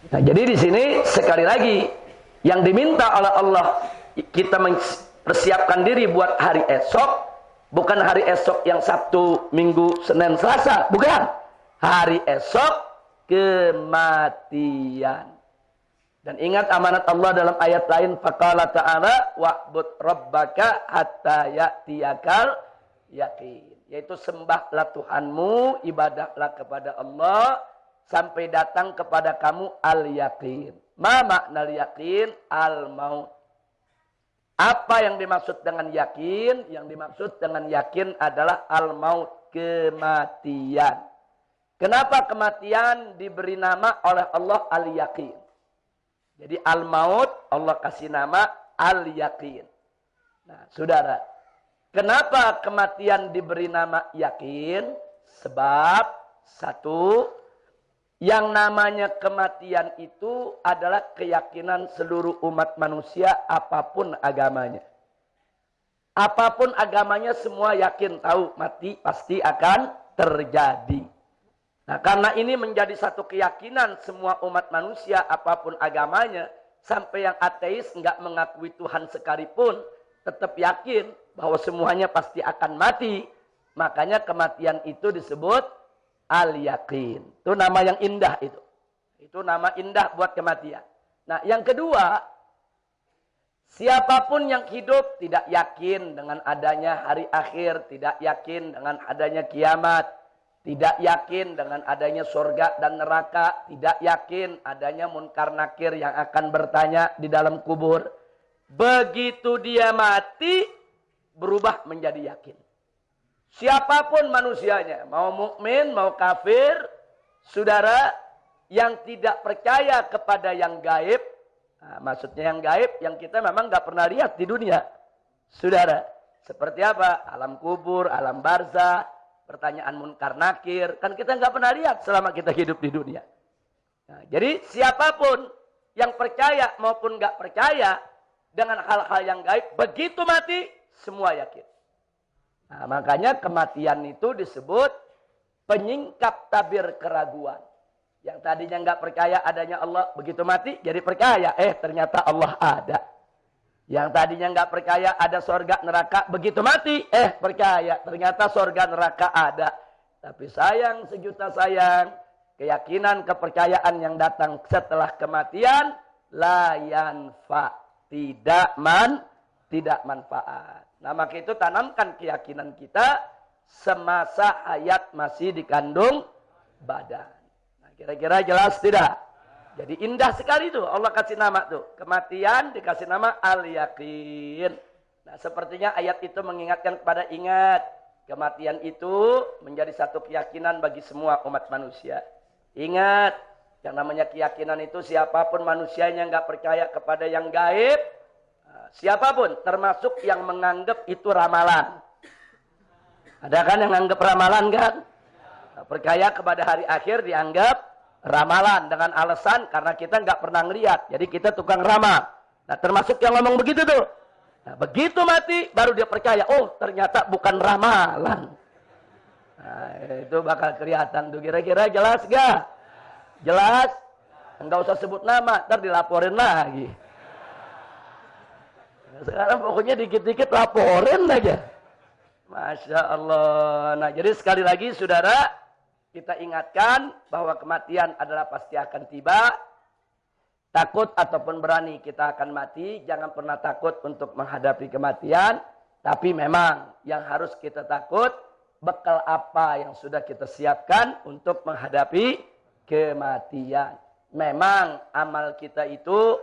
Nah, jadi di sini sekali lagi yang diminta oleh Allah kita mempersiapkan diri buat hari esok, bukan hari esok yang Sabtu, Minggu, Senin, Selasa, bukan. Hari esok kematian. Dan ingat amanat Allah dalam ayat lain, faqala ta'ala wa'bud rabbaka hatta ya'tiyakal yaqin. Yaitu sembahlah Tuhanmu, ibadahlah kepada Allah sampai datang kepada kamu al-yaqin. Ma makna al-yaqin? Al-maut. Apa yang dimaksud dengan yakin? Yang dimaksud dengan yakin adalah al-maut, kematian. Kenapa kematian diberi nama oleh Allah al-yaqin? Jadi al-maut Allah kasih nama al-yaqin. Nah, saudara, kenapa kematian diberi nama yakin? Sebab satu, yang namanya kematian itu adalah keyakinan seluruh umat manusia apapun agamanya. Apapun agamanya semua yakin tahu mati pasti akan terjadi. Nah, karena ini menjadi satu keyakinan semua umat manusia apapun agamanya, sampai yang ateis enggak mengakui Tuhan sekalipun tetap yakin bahwa semuanya pasti akan mati. Makanya kematian itu disebut al-yaqin. Itu nama yang indah itu. Itu nama indah buat kematian. Nah, yang kedua, siapapun yang hidup tidak yakin dengan adanya hari akhir, tidak yakin dengan adanya kiamat, tidak yakin dengan adanya surga dan neraka, tidak yakin adanya munkar nakir yang akan bertanya di dalam kubur. Begitu dia mati, berubah menjadi yakin. Siapapun manusianya, mau mukmin, mau kafir, saudara, yang tidak percaya kepada yang gaib, nah, maksudnya yang gaib, yang kita memang nggak pernah lihat di dunia. Saudara, seperti apa? Alam kubur, alam barzah, pertanyaan munkar nakir, kan kita nggak pernah lihat selama kita hidup di dunia. Nah, jadi siapapun yang percaya maupun nggak percaya dengan hal-hal yang gaib, begitu mati semua yakin. Nah, makanya kematian itu disebut penyingkap tabir keraguan. Yang tadinya nggak percaya adanya Allah, begitu mati jadi percaya. Ternyata Allah ada. Yang tadinya nggak percaya ada sorga neraka, begitu mati, percaya. Ternyata sorga neraka ada. Tapi sayang sejuta sayang, keyakinan kepercayaan yang datang setelah kematian, la yanfa, tidak manfaat. Nah, maka itu tanamkan keyakinan kita semasa hayat masih dikandung badan. Nah, kira-kira jelas tidak? Jadi indah sekali itu Allah kasih nama tuh. Kematian dikasih nama al-yaqin. Nah, sepertinya ayat itu mengingatkan kepada ingat. Kematian itu menjadi satu keyakinan bagi semua umat manusia. Ingat, yang namanya keyakinan itu siapapun manusianya nggak percaya kepada yang gaib. Siapapun, termasuk yang menganggap itu ramalan. Ada kan yang menganggap ramalan kan? Percaya kepada hari akhir dianggap ramalan dengan alasan karena kita nggak pernah ngeliat, jadi kita tukang ramal. Nah, termasuk yang ngomong begitu tuh. Nah, begitu mati baru dia percaya, oh ternyata bukan ramalan. Nah, itu bakal kelihatan tuh. Kira-kira jelas gak? Jelas? Nggak usah sebut nama, ntar dilaporin lagi. Nah, sekarang pokoknya dikit-dikit laporin aja. Masya Allah. Nah, jadi sekali lagi saudara, kita ingatkan bahwa kematian adalah pasti akan tiba. Takut ataupun berani kita akan mati. Jangan pernah takut untuk menghadapi kematian. Tapi memang yang harus kita takut, bekal apa yang sudah kita siapkan untuk menghadapi kematian. Memang amal kita itu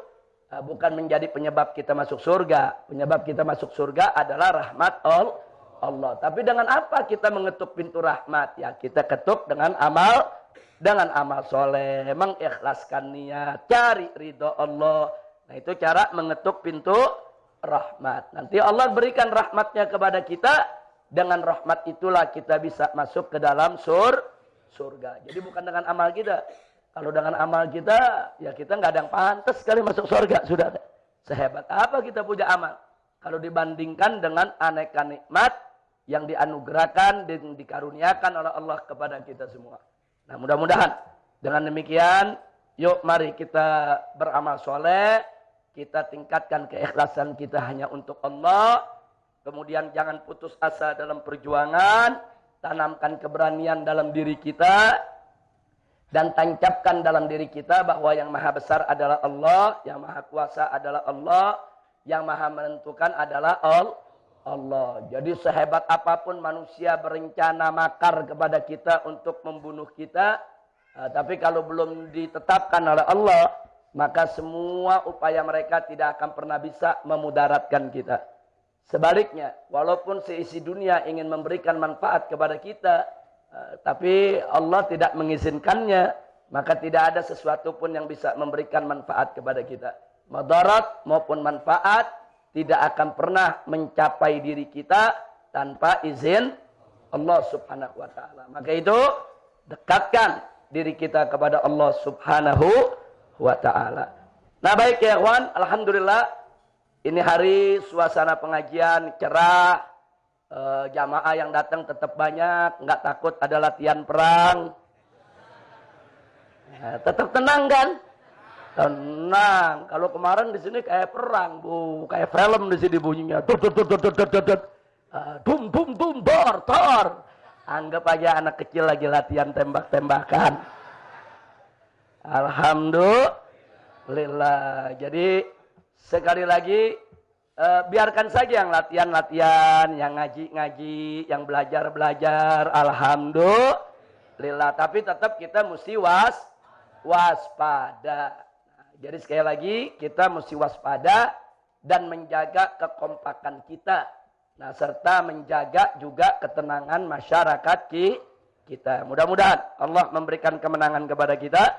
bukan menjadi penyebab kita masuk surga. Penyebab kita masuk surga adalah rahmat Allah. Tapi dengan apa kita mengetuk pintu rahmat? Ya, kita ketuk dengan amal soleh, mengikhlaskan niat, cari ridho Allah. Nah, itu cara mengetuk pintu rahmat. Nanti Allah berikan rahmatnya kepada kita. Dengan rahmat itulah kita bisa masuk ke dalam surga. Jadi bukan dengan amal kita. Kalau dengan amal kita, ya kita nggak ada yang pantas sekali masuk surga, sudah. Sehebat apa kita punya amal? Kalau dibandingkan dengan aneka nikmat yang dianugerahkan dan dikaruniakan oleh Allah kepada kita semua. Nah, mudah-mudahan dengan demikian Yuk mari kita beramal soleh, kita tingkatkan keikhlasan kita hanya untuk Allah. Kemudian jangan putus asa dalam perjuangan, tanamkan keberanian dalam diri kita, dan tancapkan dalam diri kita bahwa yang maha besar adalah Allah, yang maha kuasa adalah Allah, yang maha menentukan adalah Allah. Jadi sehebat apapun manusia berencana makar kepada kita untuk membunuh kita, tapi kalau belum ditetapkan oleh Allah, maka semua upaya mereka tidak akan pernah bisa memudaratkan kita. Sebaliknya, walaupun seisi dunia ingin memberikan manfaat kepada kita, tapi Allah tidak mengizinkannya, maka tidak ada sesuatu pun yang bisa memberikan manfaat kepada kita. Madarat maupun manfaat tidak akan pernah mencapai diri kita tanpa izin Allah subhanahu wa ta'ala. Maka itu, dekatkan diri kita kepada Allah subhanahu wa ta'ala. Nah baik ya kawan, alhamdulillah ini hari suasana pengajian cerah, jamaah yang datang tetap banyak, nggak takut ada latihan perang. Tetap tenang kan? Tenang. Kalau kemarin di sini kayak perang, Bu, kayak film di sini bunyinya. Dum dum dum tor. Anggap aja anak kecil lagi latihan tembak-tembakan. Alhamdulillah. Jadi sekali lagi biarkan saja yang latihan-latihan, yang ngaji-ngaji, yang belajar-belajar. Alhamdulillah. Tapi tetap kita mesti waspada. Jadi sekali lagi kita mesti waspada dan menjaga kekompakan kita. Nah, serta menjaga juga ketenangan masyarakat kita. Mudah-mudahan Allah memberikan kemenangan kepada kita.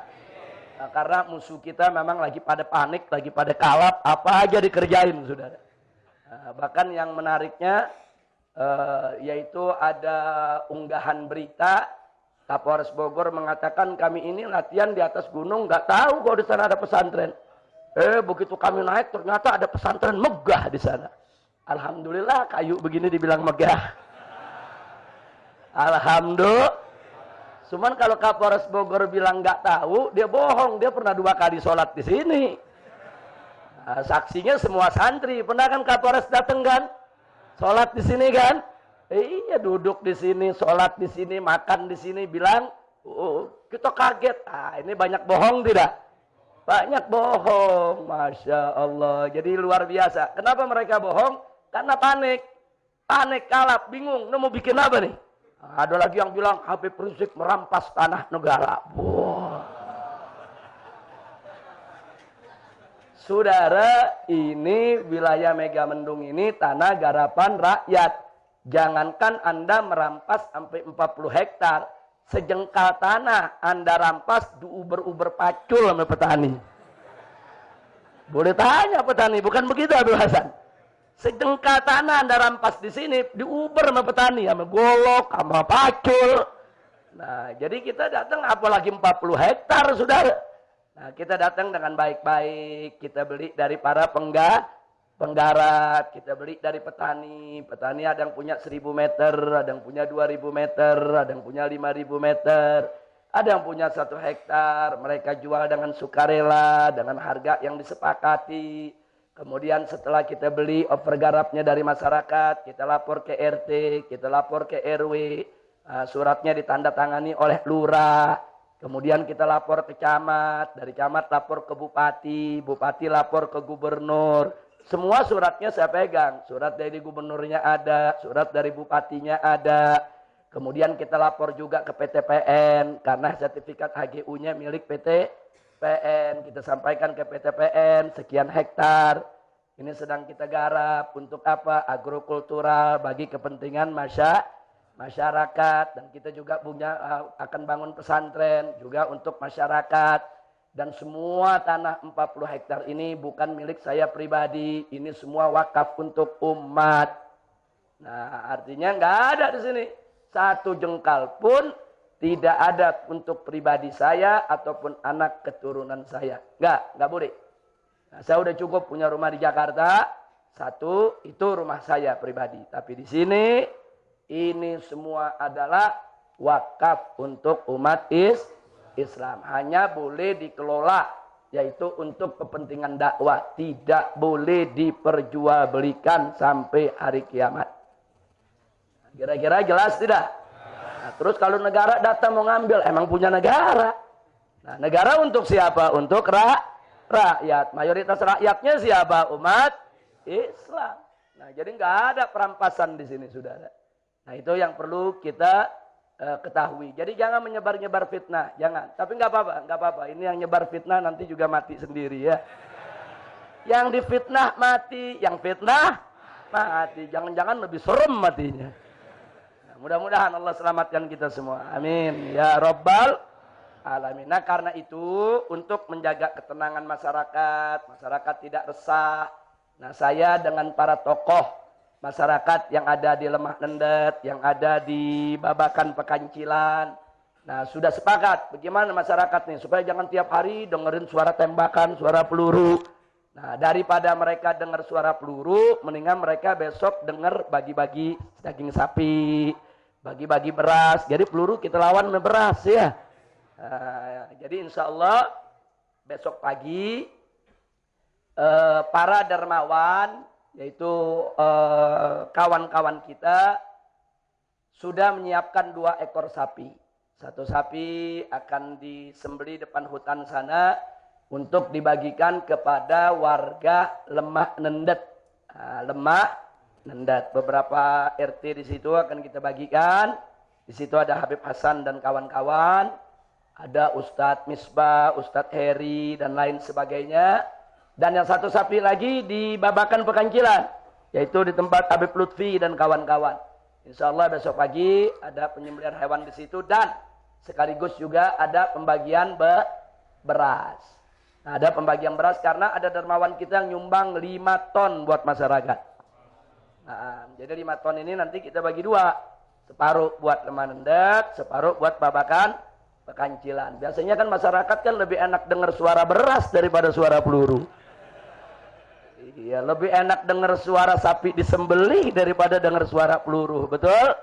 Nah, karena musuh kita memang lagi pada panik, lagi pada kalap, apa aja dikerjain, saudara. Nah, bahkan yang menariknya yaitu ada unggahan berita Kapolres Bogor mengatakan kami ini latihan di atas gunung, nggak tahu kalau di sana ada pesantren. Begitu kami naik ternyata ada pesantren megah di sana. Alhamdulillah kayu begini dibilang megah. Alhamdulillah. Cuman kalau Kapolres Bogor bilang nggak tahu, dia bohong. Dia pernah 2 kali sholat di sini. Nah, saksinya semua santri. Pernah kan Kapolres datang kan? Sholat di sini kan? Iya duduk di sini, sholat di sini, makan di sini, bilang, kita kaget. Ini banyak bohong tidak? Banyak bohong, Masya Allah. Jadi luar biasa. Kenapa mereka bohong? Karena panik. Panik, kalap, bingung. Mau bikin apa nih? Ada lagi yang bilang, Habib Rizik merampas tanah negara. Wah. Saudara, ini wilayah Megamendung ini tanah garapan rakyat. Jangankan Anda merampas sampai 40 hektar, sejengkal tanah Anda rampas diuber-uber pacul sama petani. Boleh tanya petani, bukan begitu Abdul Hasan? Sejengkal tanah Anda rampas di sini, diuber sama petani, sama golok, sama pacul. Nah, jadi kita datang apalagi 40 hektar, saudara. Nah, kita datang dengan baik-baik, kita beli dari para penggarap, kita beli dari petani. Petani ada yang punya 1000 meter, ada yang punya 2000 meter, ada yang punya 5000 meter, ada yang punya 1 hektar. Mereka jual dengan sukarela, dengan harga yang disepakati. Kemudian setelah kita beli over garapnya dari masyarakat, kita lapor ke RT, kita lapor ke RW, suratnya ditandatangani oleh lurah. Kemudian kita lapor ke camat, dari camat lapor ke bupati, bupati lapor ke gubernur. Semua suratnya saya pegang. Surat dari gubernurnya ada, surat dari bupatinya ada. Kemudian kita lapor juga ke PTPN karena sertifikat HGU-nya milik PTPN. Kita sampaikan ke PTPN sekian hektar. Ini sedang kita garap untuk apa? Agrokultural bagi kepentingan masyarakat. Dan kita juga akan bangun pesantren juga untuk masyarakat. Dan semua tanah 40 hektar ini bukan milik saya pribadi. Ini semua wakaf untuk umat. Nah, artinya nggak ada di sini. 1 jengkal pun tidak ada untuk pribadi saya ataupun anak keturunan saya. Nggak boleh. Nah, saya udah cukup punya rumah di Jakarta. 1, itu rumah saya pribadi. Tapi di sini, ini semua adalah wakaf untuk umat Islam. Hanya boleh dikelola, yaitu untuk kepentingan dakwah. Tidak boleh diperjualbelikan sampai hari kiamat. Kira-kira jelas tidak? Nah, terus kalau negara datang mau ngambil, emang punya negara. Nah, negara untuk siapa? Untuk rakyat. Mayoritas rakyatnya siapa? Umat Islam. Nah, jadi nggak ada perampasan di sini, saudara. Nah, itu yang perlu kita ketahui. Jadi jangan menyebar-nyebar fitnah, jangan. Tapi nggak apa-apa. Ini yang nyebar fitnah nanti juga mati sendiri ya. Yang difitnah mati, yang fitnah mati. Jangan-jangan lebih serem matinya. Nah, mudah-mudahan Allah selamatkan kita semua. Amin. Ya Rabbal Alamin. Nah, karena itu untuk menjaga ketenangan masyarakat tidak resah. Nah, saya dengan para tokoh masyarakat yang ada di Lemah Nendet, yang ada di Babakan Pekancilan. Nah, sudah sepakat bagaimana masyarakat nih supaya jangan tiap hari dengerin suara tembakan, suara peluru. Nah, daripada mereka dengar suara peluru, mendingan mereka besok dengar bagi-bagi daging sapi, bagi-bagi beras. Jadi peluru kita lawan sama beras ya. Jadi insya Allah besok pagi para dermawan, yaitu kawan-kawan kita sudah menyiapkan 2 ekor sapi. 1 sapi akan disembelih depan hutan sana untuk dibagikan kepada warga Lemah Nendet. Lemah Nendet, beberapa RT di situ akan kita bagikan. Di situ ada Habib Hasan dan kawan-kawan. Ada Ustadz Misbah, Ustadz Heri, dan lain sebagainya. Dan yang 1 sapi lagi di Babakan Pekancilan, yaitu di tempat Habib Lutfi dan kawan-kawan. Insya Allah besok pagi ada penyembelihan hewan di situ dan sekaligus juga ada pembagian beras. Nah, ada pembagian beras karena ada dermawan kita yang nyumbang 5 ton buat masyarakat. Nah, jadi 5 ton ini nanti kita bagi 2. Separuh buat Lemah Nendet, separuh buat Babakan Pekancilan. Biasanya kan masyarakat kan lebih enak dengar suara beras daripada suara peluru. Iya, lebih enak dengar suara sapi disembelih daripada dengar suara peluru. Betul?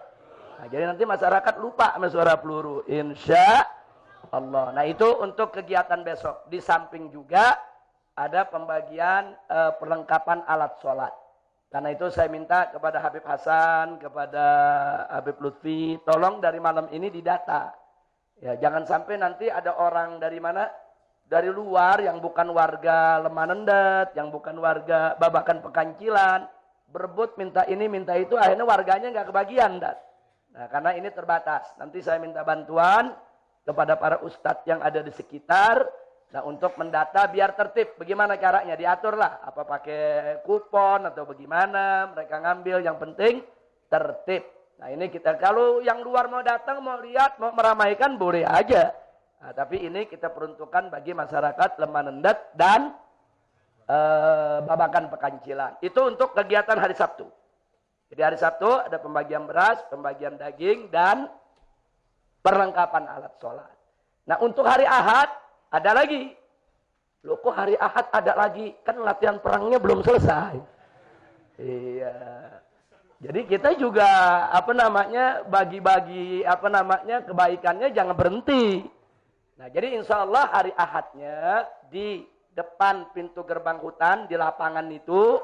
Nah, jadi nanti masyarakat lupa sama suara peluru. Insya Allah. Nah, itu untuk kegiatan besok. Di samping juga ada pembagian perlengkapan alat sholat. Karena itu saya minta kepada Habib Hasan, kepada Habib Lutfi, tolong dari malam ini didata. Ya, jangan sampai nanti ada orang dari mana? Dari luar yang bukan warga Lemah Nendet, yang bukan warga Babakan Pekancilan, berebut minta ini, minta itu, akhirnya warganya nggak kebagian. Nah, karena ini terbatas. Nanti saya minta bantuan kepada para ustadz yang ada di sekitar. Nah, untuk mendata biar tertib. Bagaimana caranya? Diaturlah. Apa pakai kupon atau bagaimana? Mereka ngambil. Yang penting tertib. Nah, ini kita, kalau yang luar mau datang, mau lihat, mau meramaikan, boleh aja. Nah, tapi ini kita peruntukkan bagi masyarakat Lemah Nendet dan Babakan Pekancilan. Itu untuk kegiatan hari Sabtu. Jadi hari Sabtu ada pembagian beras, pembagian daging, dan perlengkapan alat sholat. Nah, untuk hari Ahad, ada lagi. Loh, kok hari Ahad ada lagi? Kan latihan perangnya belum selesai. Iya. Jadi kita juga bagi-bagi kebaikannya jangan berhenti. Nah, jadi insya Allah hari Ahadnya di depan pintu gerbang hutan di lapangan itu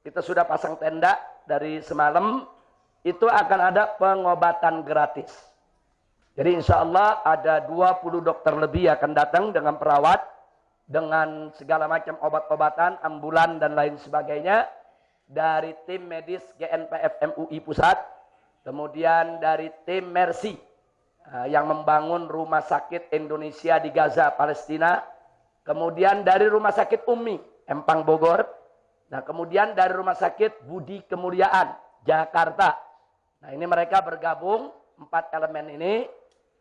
kita sudah pasang tenda dari semalam. Itu akan ada pengobatan gratis. Jadi insya Allah ada 20 dokter lebih akan datang dengan perawat dengan segala macam obat-obatan, ambulan dan lain sebagainya. Dari tim medis GNPF MUI Pusat, kemudian dari tim Mercy yang membangun rumah sakit Indonesia di Gaza, Palestina, kemudian dari rumah sakit Umi, Empang Bogor, nah kemudian dari rumah sakit Budi Kemuliaan, Jakarta. Nah, ini mereka bergabung, 4 elemen ini,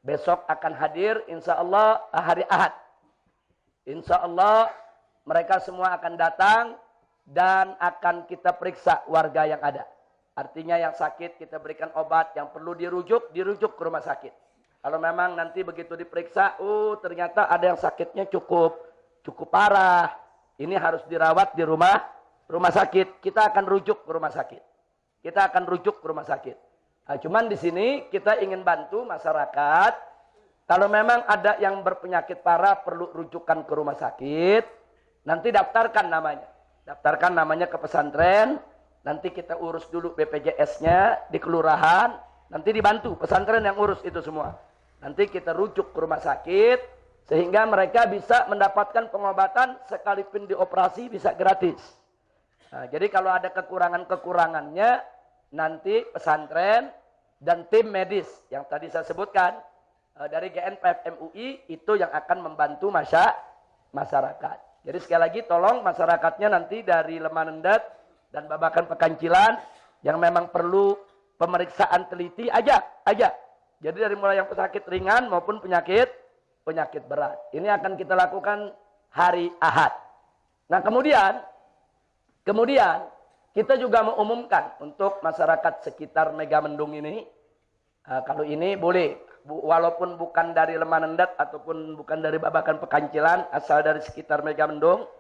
besok akan hadir insya Allah hari Ahad. Insya Allah mereka semua akan datang, dan akan kita periksa warga yang ada. Artinya yang sakit kita berikan obat, yang perlu dirujuk ke rumah sakit. Kalau memang nanti begitu diperiksa, ternyata ada yang sakitnya cukup parah, ini harus dirawat di rumah sakit, kita akan rujuk ke rumah sakit. Nah, cuman di sini kita ingin bantu masyarakat Kalau memang ada yang berpenyakit parah perlu rujukan ke rumah sakit, nanti daftarkan namanya. Daftarkan namanya ke pesantren, nanti kita urus dulu BPJS-nya di kelurahan, nanti dibantu pesantren yang urus itu semua. Nanti kita rujuk ke rumah sakit, sehingga mereka bisa mendapatkan pengobatan sekalipun dioperasi bisa gratis. Nah, jadi kalau ada kekurangan-kekurangannya, nanti pesantren dan tim medis yang tadi saya sebutkan dari GNPF MUI itu yang akan membantu masyarakat. Jadi sekali lagi tolong masyarakatnya nanti dari Lemanendet dan Babakan Pekancilan yang memang perlu pemeriksaan teliti aja. Jadi dari mulai yang pesakit ringan maupun penyakit berat. Ini akan kita lakukan hari Ahad. Nah kemudian kita juga mengumumkan untuk masyarakat sekitar Megamendung ini, kalau ini boleh, walaupun bukan dari Lemanendet ataupun bukan dari Babakan Pekancilan, asal dari sekitar Megamendung,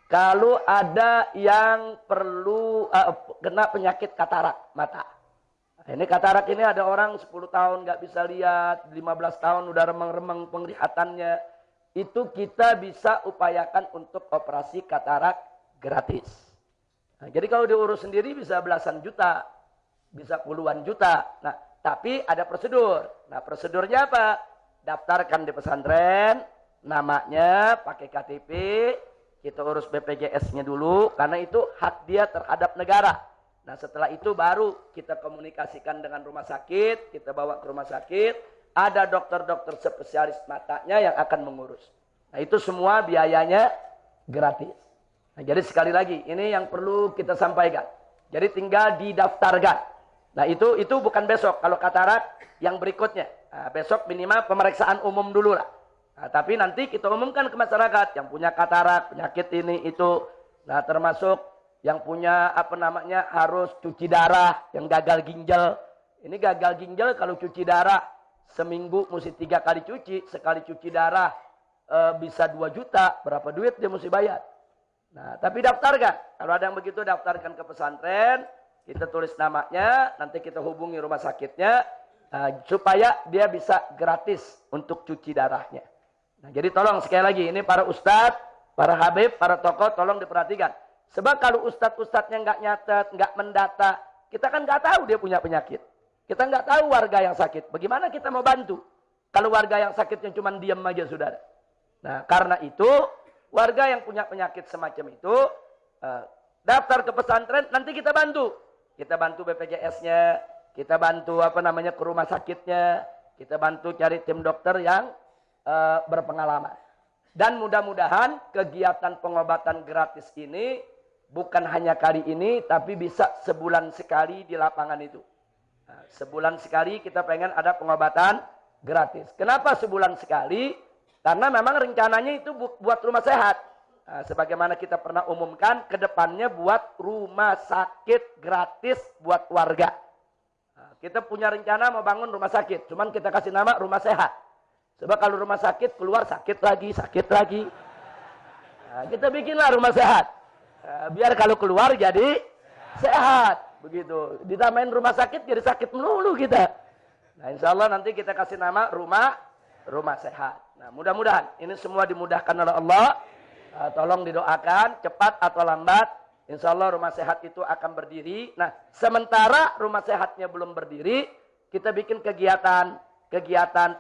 kalau ada yang perlu kena penyakit katarak mata. Nah, ini katarak ini ada orang 10 tahun nggak bisa lihat, 15 tahun udah remeng-remeng penglihatannya, itu kita bisa upayakan untuk operasi katarak gratis. Nah, jadi kalau diurus sendiri bisa belasan juta, bisa puluhan juta. Nah, tapi ada prosedur. Nah, prosedurnya apa? Daftarkan di pesantren, namanya pakai KTP, kita urus BPJS-nya dulu, karena itu hak dia terhadap negara. Nah, setelah itu baru kita komunikasikan dengan rumah sakit, kita bawa ke rumah sakit, ada dokter-dokter spesialis matanya yang akan mengurus. Nah, itu semua biayanya gratis. Nah, jadi sekali lagi, ini yang perlu kita sampaikan. Jadi tinggal didaftarkan. Nah itu bukan besok. Kalau katarak yang berikutnya. Nah, besok minimal pemeriksaan umum dulu lah. Nah, tapi nanti kita umumkan ke masyarakat. Yang punya katarak, penyakit ini, itu. Nah termasuk yang punya harus cuci darah. Yang gagal ginjal. Ini gagal ginjal kalau cuci darah. Seminggu mesti 3 kali cuci. Sekali cuci darah bisa 2 juta. Berapa duit dia mesti bayar. Nah tapi daftarkan. Kalau ada yang begitu daftarkan ke pesantren. Kita tulis namanya, nanti kita hubungi rumah sakitnya, supaya dia bisa gratis untuk cuci darahnya. Nah, jadi tolong sekali lagi, ini para ustadz, para habib, para tokoh, tolong diperhatikan. Sebab kalau ustadz-ustadznya nggak nyatet, nggak mendata, kita kan nggak tahu dia punya penyakit. Kita nggak tahu warga yang sakit. Bagaimana kita mau bantu? Kalau warga yang sakitnya cuma diam aja, saudara. Nah, karena itu, warga yang punya penyakit semacam itu, daftar ke pesantren, nanti kita bantu. Kita bantu BPJS-nya, kita bantu ke rumah sakitnya, kita bantu cari tim dokter yang berpengalaman. Dan mudah-mudahan kegiatan pengobatan gratis ini bukan hanya kali ini, tapi bisa sebulan sekali di lapangan itu. Nah, sebulan sekali kita pengen ada pengobatan gratis. Kenapa sebulan sekali? Karena memang rencananya itu buat rumah sehat. Nah, sebagaimana kita pernah umumkan, ke depannya buat rumah sakit gratis buat warga. Nah, kita punya rencana mau bangun rumah sakit, cuman kita kasih nama rumah sehat. Sebab kalau rumah sakit keluar sakit lagi. Nah, kita bikinlah rumah sehat. Biar kalau keluar jadi sehat. Begitu. Ditamain rumah sakit jadi sakit melulu kita. Nah, insya Allah nanti kita kasih nama rumah sehat. Nah, mudah-mudahan ini semua dimudahkan oleh Allah. Tolong didoakan, cepat atau lambat, insya Allah rumah sehat itu akan berdiri. Nah, sementara rumah sehatnya belum berdiri, kita bikin kegiatan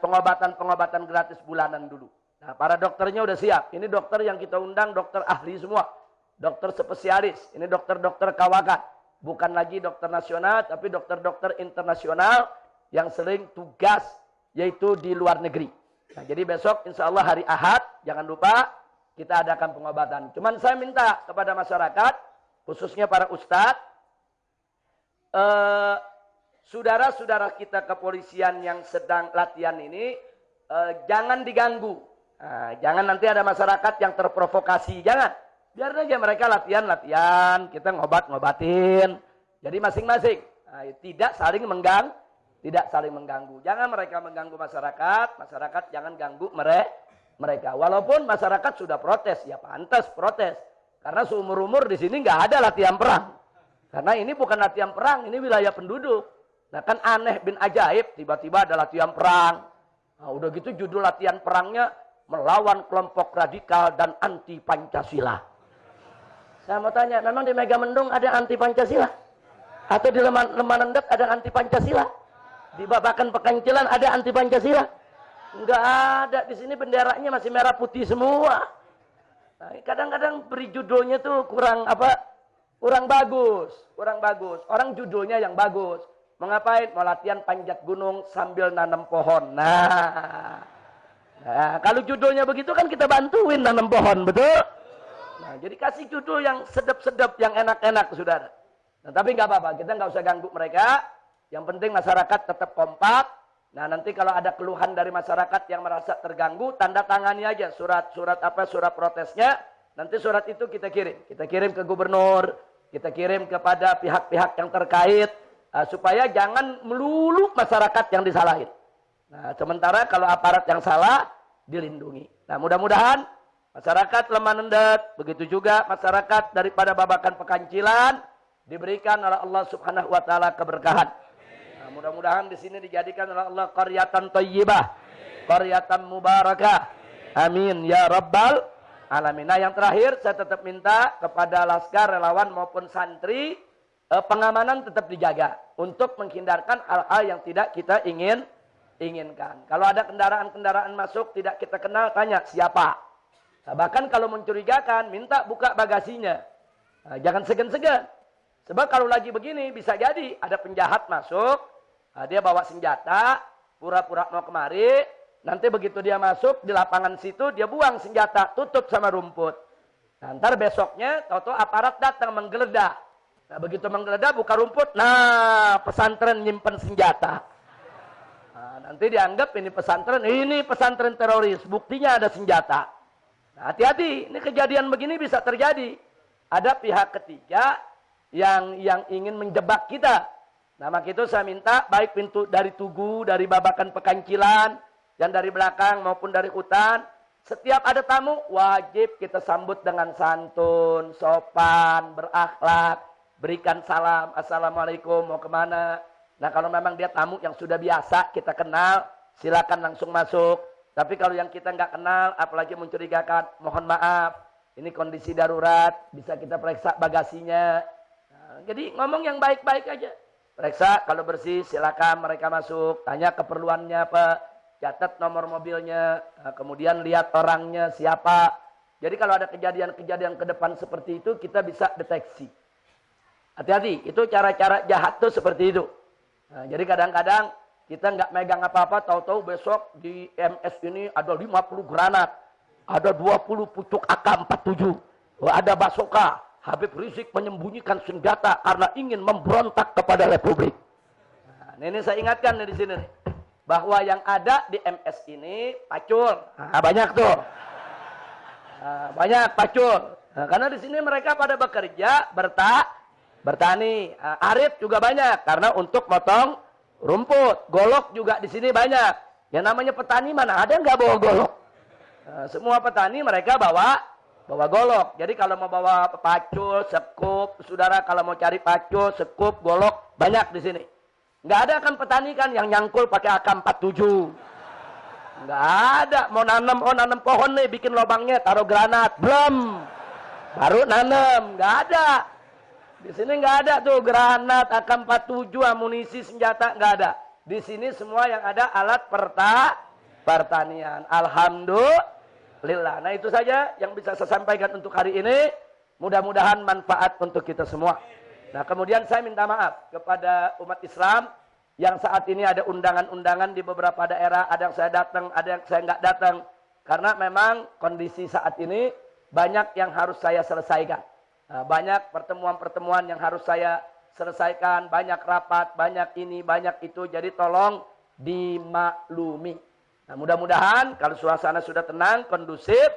pengobatan gratis bulanan dulu. Nah, para dokternya udah siap. Ini dokter yang kita undang, dokter ahli semua. Dokter spesialis, ini dokter-dokter kawakan. Bukan lagi dokter nasional, tapi dokter-dokter internasional yang sering tugas, yaitu di luar negeri. Nah, jadi besok insya Allah hari Ahad, jangan lupa, kita adakan pengobatan. Cuman saya minta kepada masyarakat, khususnya para ustadz, saudara-saudara kita kepolisian yang sedang latihan ini, jangan diganggu. Nah, jangan nanti ada masyarakat yang terprovokasi. Jangan. Biar aja mereka latihan, kita ngobatin. Jadi masing-masing. Nah, tidak saling mengganggu. Jangan mereka mengganggu masyarakat jangan ganggu mereka. Walaupun masyarakat sudah protes, ya pantas protes. Karena seumur-umur di sini nggak ada latihan perang. Karena ini bukan latihan perang, ini wilayah penduduk. Nah kan aneh bin ajaib, tiba-tiba ada latihan perang. Nah, udah gitu judul latihan perangnya melawan kelompok radikal dan anti Pancasila. Saya mau tanya, memang di Megamendung ada anti Pancasila? Atau di Lemanendet ada anti Pancasila? Di Babakan Pekancilan ada anti Pancasila? Enggak ada. Di sini benderanya masih merah putih semua. Nah, kadang-kadang beri judulnya tuh kurang bagus. Orang judulnya yang bagus. Mau ngapain? Mau latihan panjat gunung sambil nanam pohon. Nah, kalau judulnya begitu kan kita bantuin nanam pohon, betul? Nah, jadi kasih judul yang sedap-sedap, yang enak-enak, saudara. Nah, tapi nggak apa-apa, kita nggak usah ganggu mereka. Yang penting masyarakat tetap kompak. Nah, nanti kalau ada keluhan dari masyarakat yang merasa terganggu, tanda tangani aja surat protesnya. Nanti surat itu kita kirim ke gubernur, kita kirim kepada pihak-pihak yang terkait, supaya jangan melulu masyarakat yang disalahin. Nah, sementara kalau aparat yang salah dilindungi. Nah, mudah-mudahan masyarakat Lemanendet, begitu juga masyarakat daripada Babakan Pekancilan diberikan oleh Allah Subhanahu wa taala keberkahan. Nah, mudah-mudahan di sini dijadikan oleh Allah qaryatan thayyibah, qaryatan mubarakah. Amin ya rabbal alamin. Nah, yang terakhir saya tetap minta kepada laskar, relawan maupun santri, pengamanan tetap dijaga untuk menghindarkan hal-hal yang tidak kita inginkan. Kalau ada kendaraan-kendaraan masuk tidak kita kenal, tanya siapa. Nah, bahkan kalau mencurigakan, minta buka bagasinya. Nah, jangan segan-segan. Sebab kalau lagi begini bisa jadi ada penjahat masuk, dia bawa senjata, pura-pura mau kemari, nanti begitu dia masuk di lapangan situ dia buang senjata, tutup sama rumput. Nah, ntar besoknya tahu-tahu aparat datang menggeledah. Nah, begitu menggeledah buka rumput, nah pesantren nyimpen senjata. Nah, nanti dianggap ini pesantren teroris, buktinya ada senjata. Nah, hati-hati, ini kejadian begini bisa terjadi. Ada pihak ketiga yang ingin menjebak kita. Nah, maka itu saya minta baik pintu dari Tugu, dari Babakan Pekancilan, yang dari belakang maupun dari hutan, setiap ada tamu wajib kita sambut dengan santun, sopan, berakhlak, berikan salam, assalamualaikum, mau kemana. Nah, kalau memang dia tamu yang sudah biasa kita kenal, silakan langsung masuk. Tapi kalau yang kita nggak kenal, apalagi mencurigakan, mohon maaf, ini kondisi darurat, bisa kita periksa bagasinya. Nah, jadi ngomong yang baik-baik aja. Periksa, kalau bersih silakan mereka masuk. Tanya keperluannya apa, catat nomor mobilnya, nah, kemudian lihat orangnya siapa. Jadi kalau ada kejadian-kejadian ke depan seperti itu, kita bisa deteksi. Hati-hati, itu cara-cara jahat tuh seperti itu. Nah, jadi kadang-kadang kita nggak megang apa-apa, tahu-tahu besok di MS ini ada 50 granat, ada 20 pucuk AK-47, ada basoka. Habib Rizik menyembunyikan senjata karena ingin memberontak kepada Republik. Nah, ini saya ingatkan di sini, bahwa yang ada di MS ini pacul. Nah, banyak tuh, banyak pacul. Nah, karena di sini mereka pada bekerja, bertani, arit juga banyak karena untuk motong rumput. Golok juga di sini banyak. Yang namanya petani mana ada nggak bawa golok? Nah, semua petani mereka bawa golok. Jadi kalau mau bawa pacul, sekup, saudara kalau mau cari pacul, sekup, golok banyak di sini. Nggak ada kan petani kan yang nyangkul pakai AK-47. Nggak ada. Mau nanam pohon nih, bikin lubangnya, taruh granat, belum. Baru nanam, nggak ada. Di sini nggak ada tuh granat, AK-47, amunisi, senjata, nggak ada. Di sini semua yang ada alat pertanian. Alhamdulillah. Nah, itu saja yang bisa saya sampaikan untuk hari ini. Mudah-mudahan manfaat untuk kita semua. Nah, kemudian saya minta maaf kepada umat Islam yang saat ini ada undangan-undangan di beberapa daerah. Ada yang saya datang, ada yang saya nggak datang. Karena memang kondisi saat ini banyak yang harus saya selesaikan. Nah, banyak pertemuan-pertemuan yang harus saya selesaikan, banyak rapat, banyak ini, banyak itu. Jadi tolong dimaklumi. Nah, mudah-mudahan kalau suasana sudah tenang, kondusif,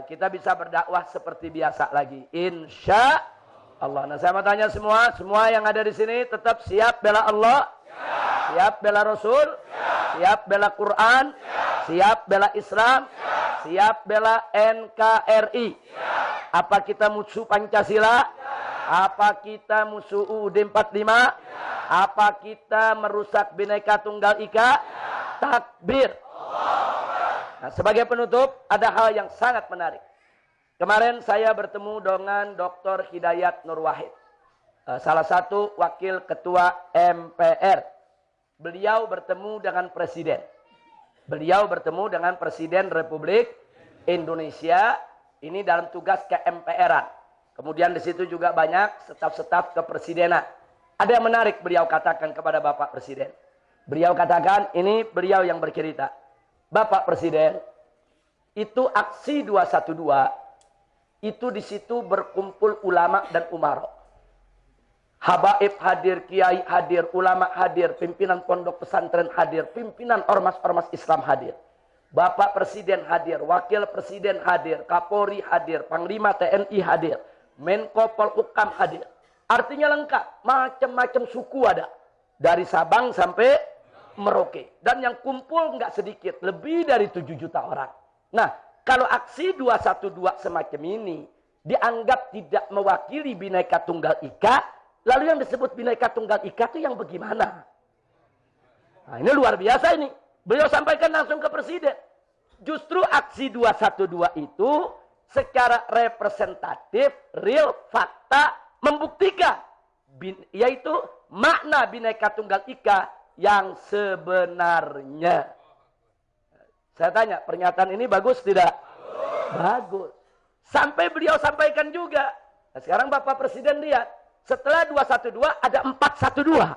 kita bisa berdakwah seperti biasa lagi. Insya Allah. Nah, saya mau tanya semua yang ada di sini tetap siap bela Allah, siap bela Rasul, siap bela Quran, siap bela Islam, siap bela NKRI. Apa kita musuh Pancasila? Apa kita musuh UUD 45? Apa kita merusak Bhinneka Tunggal Ika? Takbir. Nah, sebagai penutup, ada hal yang sangat menarik. Kemarin saya bertemu dengan Dr. Hidayat Nur Wahid, salah satu wakil ketua MPR. Beliau bertemu dengan Presiden. Beliau bertemu dengan Presiden Republik Indonesia. Ini dalam tugas ke MPR-an. Kemudian di situ juga banyak staf-staf kepresidenan. Ada yang menarik beliau katakan kepada Bapak Presiden. Beliau katakan, ini beliau yang bercerita. Bapak Presiden, itu aksi 212, itu di situ berkumpul ulama dan umaro. Habaib hadir, kiai hadir, ulama hadir, pimpinan pondok pesantren hadir, pimpinan ormas-ormas Islam hadir. Bapak Presiden hadir, Wakil Presiden hadir, Kapolri hadir, Panglima TNI hadir, Menko Polhukam hadir. Artinya lengkap, macam-macam suku ada. Dari Sabang sampai Merauke. Dan yang kumpul nggak sedikit, lebih dari 7 juta orang. Nah, kalau aksi 212 semacam ini dianggap tidak mewakili Bhinneka Tunggal Ika, lalu yang disebut Bhinneka Tunggal Ika itu yang bagaimana? Nah, ini luar biasa ini. Beliau sampaikan langsung ke Presiden. Justru aksi 212 itu secara representatif, real, fakta, membuktikan. Yaitu makna Bhinneka Tunggal Ika yang sebenarnya. Saya tanya, pernyataan ini bagus tidak? Bagus. Sampai beliau sampaikan juga. Nah, sekarang Bapak Presiden lihat. Setelah 212 ada 412.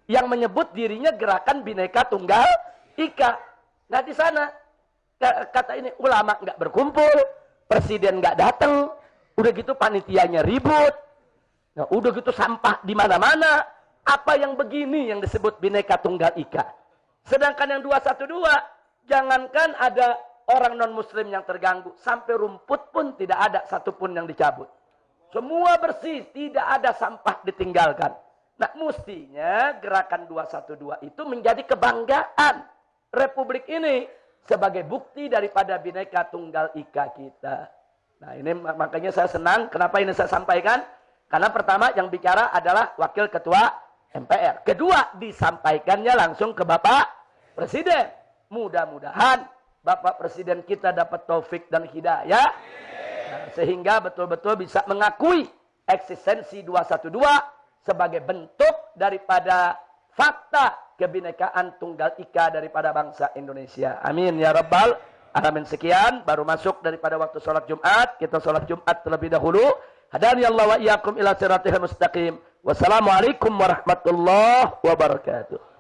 Yang menyebut dirinya gerakan Bhinneka Tunggal Ika. Nah di sana kata ini ulama nggak berkumpul, presiden nggak datang, udah gitu panitianya ribut, nah, udah gitu sampah di mana-mana. Apa yang begini yang disebut Bhinneka Tunggal Ika? Sedangkan yang 212, jangankan ada orang non Muslim yang terganggu, sampai rumput pun tidak ada satupun yang dicabut. Semua bersih, tidak ada sampah ditinggalkan. Nah, mestinya gerakan 212 itu menjadi kebanggaan Republik ini sebagai bukti daripada Bhinneka Tunggal Ika kita. Nah, ini makanya saya senang. Kenapa ini saya sampaikan? Karena pertama yang bicara adalah Wakil Ketua MPR. Kedua, disampaikannya langsung ke Bapak Presiden. Mudah-mudahan Bapak Presiden kita dapat taufik dan hidayah. Nah, sehingga betul-betul bisa mengakui eksistensi 212 sebagai bentuk daripada fakta kebinekaan Tunggal Ika daripada bangsa Indonesia. Amin ya Rabbal alamin. Sekian, baru masuk daripada waktu sholat Jumat. Kita sholat Jumat terlebih dahulu. Hadani Allah wa iyyakum ila siratal mustaqim. Wassalamualaikum warahmatullahi wabarakatuh.